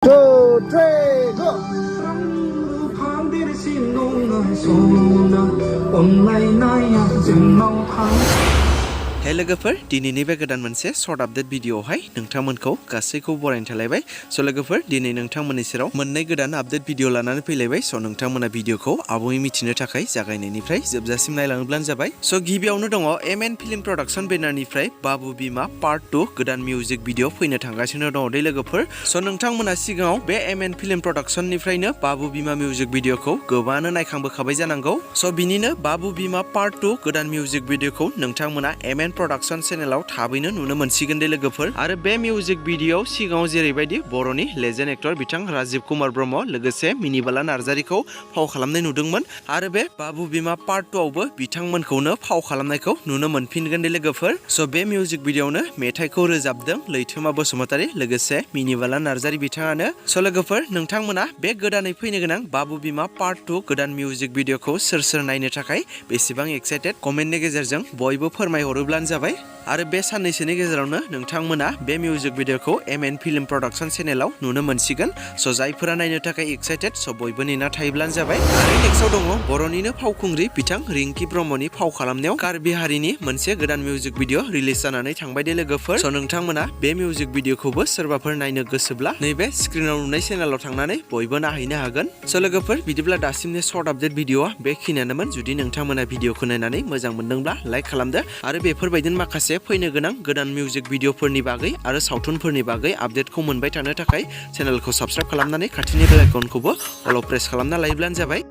2, 3, go! हे लोगोफोर दिनैनि बे गोदान मोनसे शर्ट आपडेट भिडिअआवहाय नोंथांमोनखौ गासैखौबो बरायनो थालायबाय स' लोगोफोर दिनै नोंथांमोननि सेराव मोननै गोदान आपडेट भिडिअ लानानै फैलायबाय स' नोंथांमोना भिडिअखौ आबुङै मिथिनो थाखाय जागायनायनिफ्राय जोबजासिम नायलाङोब्लानो जाबाय स' गिबियावनो दङ एमएन फिल्म प्रडाक्शन बेनारनिफ्राय बाबु बिमा पार्ट 2 गोदान मिउजिक भिडिअ फैनो थांगासिनो दङ दे लोगोफोर स' नोंथांमोना सिगाङाव बे एमएन फिल्म प्रडाक्शननिफ्रायनो बाबु बिमा मिउजिक भिडिअखौ गोबाङानो नायखांबोखाबाय जानांगौ स' बिनिनो बाबु बिमा पार्ट 2 गोदान मिउजिक भिडिअखौ नोंथांमोना एमएन प्रडाक्शन चेनेलाव थाबैनो नुनो मोनसिगोन दे लोगोफोर आरो बे मिउजिक भिडिअआव सिगाङाव जेरैबायदि बर'नि लेजेन्ड एक्टर बिथां राजिब कुमार ब्रह्म लोगोसे मिनिबाला नार्जारिखौ फाव खालामनाय नुदोंमोन आरो बे बाबु बिमा पार्ट 2 आवबो बिथांमोनखौनो फाव खालामनायखौ नुनो मोनफिनगोन दे लोगोफोर स' बे मिउजिक भिडिअआवनो मेथाइखौ रोजाबदों लैथोमा बसुमतारी लोगोसे मिनिबाला नार्जारि बिथाङानो स' लोगोफोर नोंथांमोना बे गोदानै फैनो गोनां बाबु बिमा पार्ट 2 गोदान मिउजिक भिडिअखौ सोर सोर नायनो थाखाय बेसेबां एक्साइटेड कमेन्टनि गेजेरजों बयबो फोरमायहरोब्लानो जाबाय आरो बे साननैसोनि गेजेरावनो नोंथांमोना बे मिउजिक भिडिअखौ एमएन फिल्म प्रडाक्शन चेनेलाव नुनो मोनसिगोन स' जायफोरा नायनो थाखाय एक्साइटेड स' बयबो नेना थायोब्लानो जाबाय आरो नेक्स्टआव दङ बर'निनो फावखुंग्रि बिथां रिंकि ब्रह्मनि फाव खालामनायाव कार्बि हारिनि मोनसे गोदान मिउजिक भिडिअ रिलिज जानानै थांबाय दे लोगोफोर स' नोंथांमोना बे मिउजिक भिडिअखौबो सोरबाफोर नायनो गोसोब्ला नैबे स्क्रिनाव नुनाय चेनेलाव थांनानै बयबो नायहैनो हागोन स' लोगोफोर बिदिब्ला दासिमनि शर्ट आपडेट भिडिअआ बेखिनियानोमोन जुदि नोंथांमोना भिडिअखौ नायनानै मोजां मोनदोंब्ला लाइक खालामदो आरो बेफोरबायदिनो माखासे फैनो गोनां गोदान मिउजिक भिडिअफोरनि बागै आरो सावथुनफोरनि बागै आपडेटखौ मोनबाय थानो थाखाय चेनेलखौ साबस्क्राइब खालामनानै खाथिनि बेल आइकनखौबो अल प्रेस खालामना लायोब्लानो जाबाय।